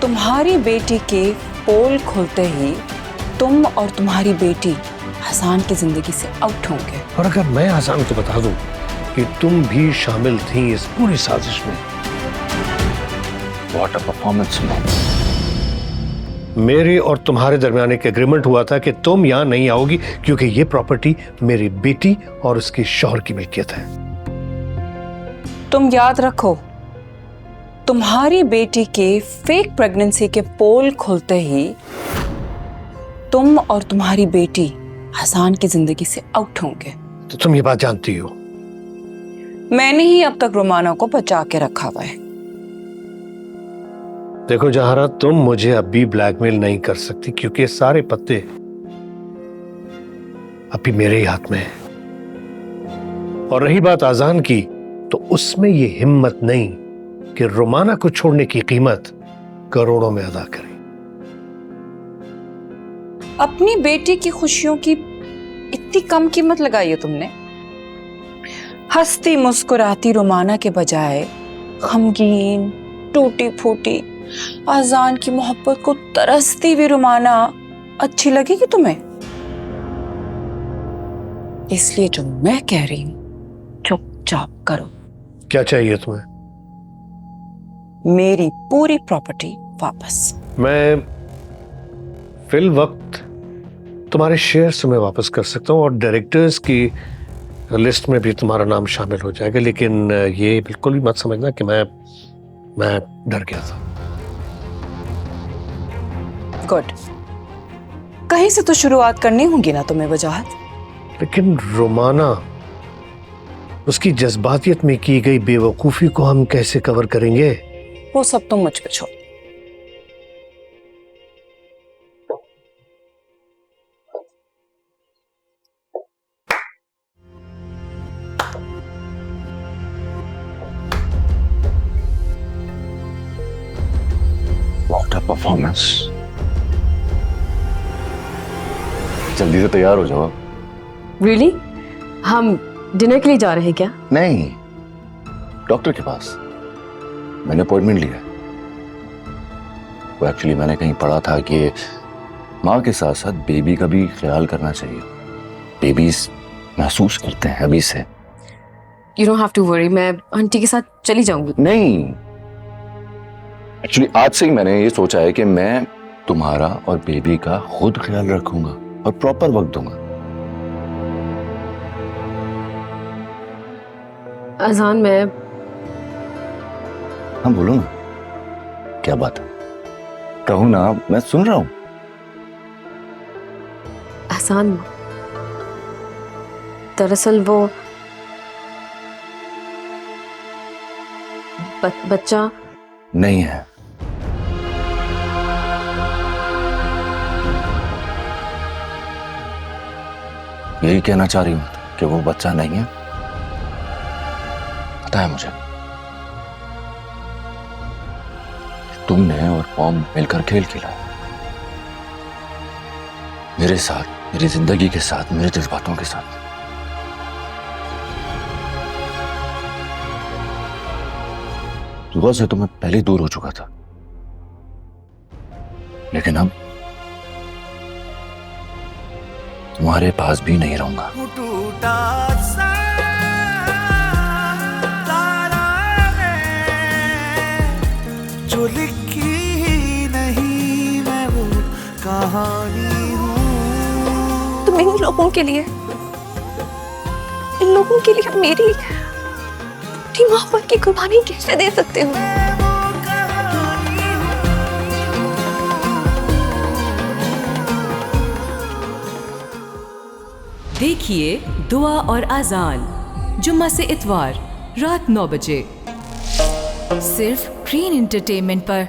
तुम्हारी बेटी के पोल खुलते ही तुम और तुम्हारी बेटी हसान की जिंदगी से आउट होंगे। और अगर मैं हसान को बता दूं कि तुम भी शामिल थी इस पूरी साजिश में। What a performance, man. मेरे और तुम्हारे दरमियान एक एग्रीमेंट हुआ था कि तुम यहां नहीं आओगी क्योंकि ये प्रॉपर्टी मेरी बेटी और उसके शौहर की मिल्कियत है। तुम याद रखो, तुम्हारी बेटी के फेक प्रेगनेंसी के पोल खुलते ही तुम और तुम्हारी बेटी हसान की जिंदगी से आउट होंगे। तो तुम ये बात जानती हो। मैंने ही अब तक रोमाना को बचा के रखा हुआ है। देखो जहारा, तुम मुझे अब भी ब्लैकमेल नहीं कर सकती क्योंकि सारे पत्ते अभी मेरे ही हाथ में है। और रही बात आजान की, तो उसमें ये हिम्मत नहीं कि रोमाना को छोड़ने की कीमत करोड़ों में अदा करे। अपनी बेटी की खुशियों की इतनी कम कीमत लगाई है तुमने। हंसती मुस्कुराती रोमाना के बजाय गमगीन टूटी फूटी आजान की मोहब्बत को तरसती हुई रोमाना अच्छी लगेगी तुम्हें? इसलिए जो मैं कह रही हूं चुपचाप करो। क्या चाहिए तुम्हें? मेरी पूरी प्रॉपर्टी वापस। मैं फिल वक्त तुम्हारे शेयर तुम्हें वापस कर सकता हूं और डायरेक्टर्स की लिस्ट में भी तुम्हारा नाम शामिल हो जाएगा, लेकिन ये बिल्कुल भी मत समझना कि मैं डर गया था। गुड, कहीं से तो शुरुआत करनी होगी ना तुम्हें वजाहत। लेकिन रोमाना, उसकी जज्बातियत में की गई बेवकूफी को हम कैसे कवर करेंगे? वो सब तुम मुझ पे छोड़। What a performance. जल्दी से तैयार हो जाओ। Really? हम डिनर के लिए जा रहे हैं क्या? नहीं, डॉक्टर के पास मैंने अपॉइंटमेंट लिया है। वो एक्चुअली मैंने कहीं पढ़ा था कि माँ के साथ साथ बेबी का भी ख्याल करना चाहिए। बेबीज महसूस करते हैं अभी से। You don't have to worry, मैं आंटी के साथ चली जाऊंगी। नहीं, एक्चुअली आज से ही मैंने ये सोचा है कि मैं तुम्हारा और बेबी का खुद ख्याल रखूंगा और प्रॉपर वक्त दूंगा। अजान, मैं हाँ बोलो ना, क्या बात है? कहो ना, मैं सुन रहा हूं। अजान, दरअसल वो बच्चा नहीं है। यही कहना चाह रही हूं कि वो बच्चा नहीं है। पता है मुझे, तुमने और पॉम मिलकर खेल खेला मेरे साथ, मेरी जिंदगी के साथ, मेरे जज्बातों के साथ। सुबह से तो मैं पहले ही दूर हो चुका था, लेकिन अब तुम्हारे पास भी नहीं रहूंगा। टूटा सा तारा है जो लिखी ही नहीं, मैं वो कहानी हूँ। तुम इन लोगों के लिए मेरी मोहब्बत की कुर्बानी कैसे दे सकते हो? देखिए दुआ और आजान जुम्मा से इतवार रात 9 बजे सिर्फ ग्रीन एंटरटेनमेंट पर।